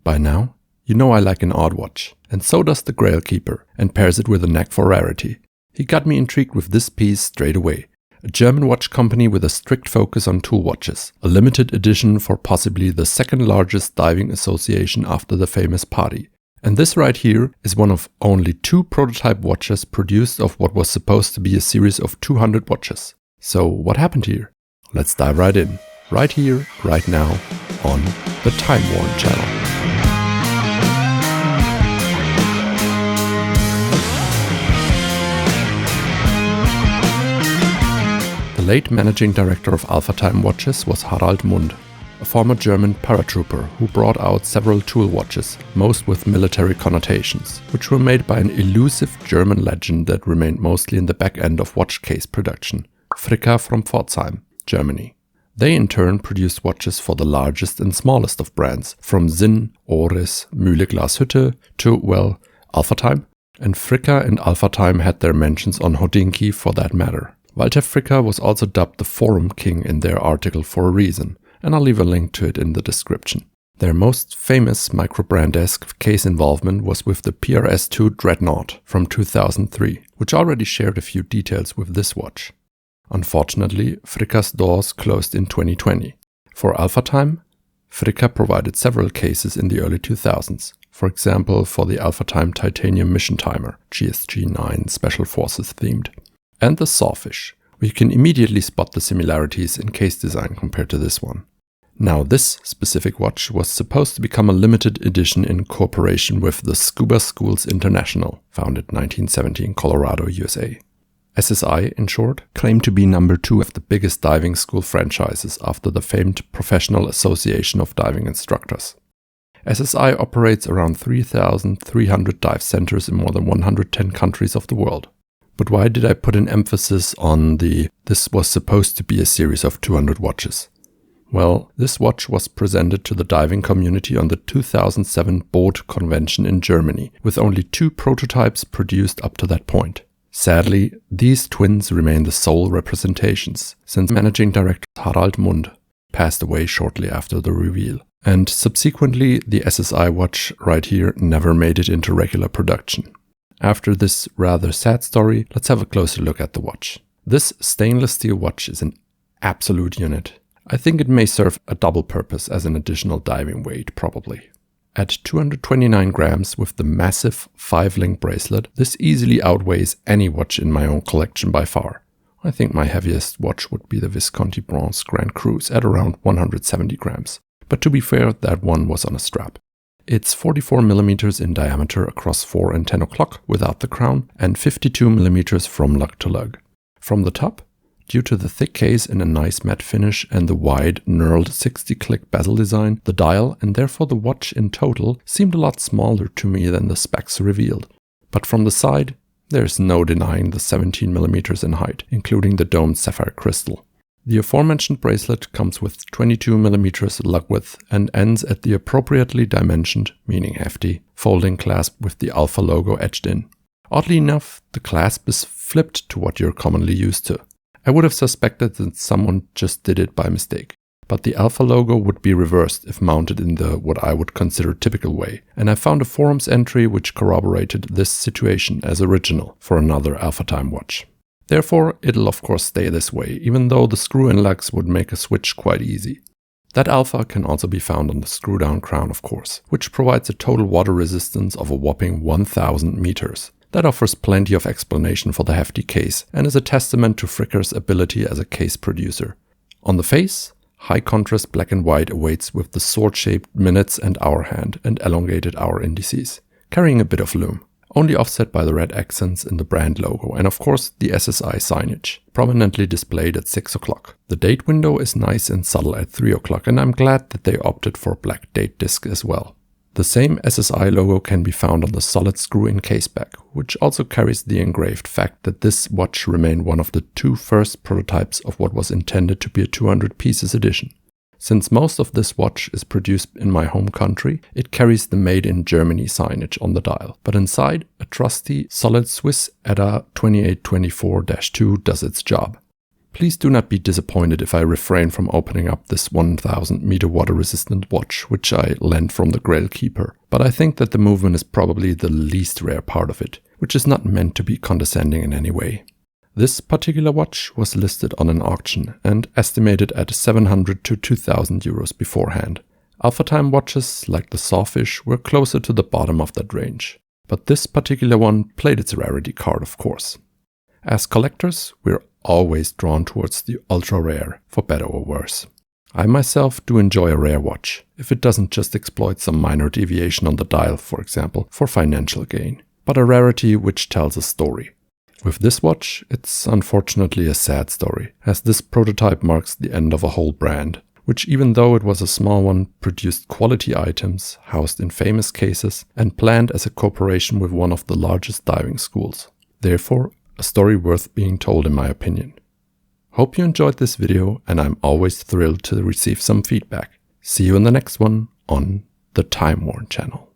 By now, you know I like an odd watch, and so does the Grail Keeper, and pairs it with a knack for rarity. He got me intrigued with this piece straight away. A German watch company with a strict focus on tool watches, a limited edition for possibly the second largest diving association after the famous Party. And this right here is one of only 2 prototype watches produced of what was supposed to be a series of 200 watches. So what happened here? Let's dive right in, right here, right now, on the Time Worn channel. The late managing director of Alpha Time Watches was Harald Mund, a former German paratrooper who brought out several tool watches, most with military connotations, which were made by an elusive German legend that remained mostly in the back end of watch case production, Fricker from Pforzheim, Germany. They in turn produced watches for the largest and smallest of brands, from Sinn, Oris, Mühle Glashütte to, well, Alpha Time. And Fricker and Alpha Time had their mentions on Hodinkee for that matter. Walter Fricker was also dubbed the Forum King in their article for a reason, and I'll leave a link to it in the description. Their most famous microbrand-esque case involvement was with the PRS-2 Dreadnought from 2003, which already shared a few details with this watch. Unfortunately, Fricker's doors closed in 2020. For Alpha Time, Fricker provided several cases in the early 2000s, for example for the Alpha Time Titanium Mission Timer, GSG-9 Special Forces themed, and the Sawfish, where you can immediately spot the similarities in case design compared to this one. Now this specific watch was supposed to become a limited edition in cooperation with the Scuba Schools International, founded 1970 in Colorado, USA. SSI, in short, claimed to be number 2 of the biggest diving school franchises after the famed Professional Association of Diving Instructors. SSI operates around 3,300 dive centers in more than 110 countries of the world. But why did I put an emphasis on this was supposed to be a series of 200 watches? Well, this watch was presented to the diving community on the 2007 Boat Convention in Germany, with only 2 prototypes produced up to that point. Sadly, these twins remain the sole representations, since managing director Harald Mund passed away shortly after the reveal. And subsequently, the SSI watch right here never made it into regular production. After this rather sad story, let's have a closer look at the watch. This stainless steel watch is an absolute unit. I think it may serve a double purpose as an additional diving weight, probably. At 229 grams with the massive 5-link bracelet, this easily outweighs any watch in my own collection by far. I think my heaviest watch would be the Visconti Bronze Grand Cruise at around 170 grams. But to be fair, that one was on a strap. It's 44 mm in diameter across 4 and 10 o'clock without the crown, and 52 mm from lug to lug. From the top, due to the thick case in a nice matte finish and the wide, knurled 60-click bezel design, the dial, and therefore the watch in total, seemed a lot smaller to me than the specs revealed. But from the side, there's no denying the 17 mm in height, including the domed sapphire crystal. The aforementioned bracelet comes with 22 mm lug width and ends at the appropriately dimensioned, meaning hefty, folding clasp with the Alpha logo etched in. Oddly enough, the clasp is flipped to what you're commonly used to. I would have suspected that someone just did it by mistake, but the Alpha logo would be reversed if mounted in the what I would consider typical way, and I found a forums entry which corroborated this situation as original for another Alpha Time watch. Therefore, it'll of course stay this way, even though the screw-in lugs would make a switch quite easy. That Alpha can also be found on the screw-down crown, of course, which provides a total water resistance of a whopping 1000 meters. That offers plenty of explanation for the hefty case and is a testament to Fricker's ability as a case producer. On the face, high contrast black and white awaits with the sword-shaped minutes and hour hand and elongated hour indices, carrying a bit of lume, only offset by the red accents in the brand logo and of course the SSI signage, prominently displayed at 6 o'clock. The date window is nice and subtle at 3 o'clock, and I'm glad that they opted for a black date disc as well. The same SSI logo can be found on the solid screw-in case back, which also carries the engraved fact that this watch remained one of the 2 first prototypes of what was intended to be a 200 pieces edition. Since most of this watch is produced in my home country, it carries the Made in Germany signage on the dial, but inside, a trusty, solid Swiss EDA 2824-2 does its job. Please do not be disappointed if I refrain from opening up this 1000 meter water resistant watch, which I lent from the Grail Keeper, but I think that the movement is probably the least rare part of it, which is not meant to be condescending in any way. This particular watch was listed on an auction and estimated at 700 to 2000 euros beforehand. AlphaTime watches, like the Sawfish, were closer to the bottom of that range, but this particular one played its rarity card, of course. As collectors, we're always drawn towards the ultra rare, for better or worse. I myself do enjoy a rare watch, if it doesn't just exploit some minor deviation on the dial, for example, for financial gain, but a rarity which tells a story. With this watch, it's unfortunately a sad story, as this prototype marks the end of a whole brand, which, even though it was a small one, produced quality items, housed in famous cases, and planned as a cooperation with one of the largest diving schools. Therefore, a story worth being told in my opinion. Hope you enjoyed this video, and I'm always thrilled to receive some feedback. See you in the next one on the Time Worn channel.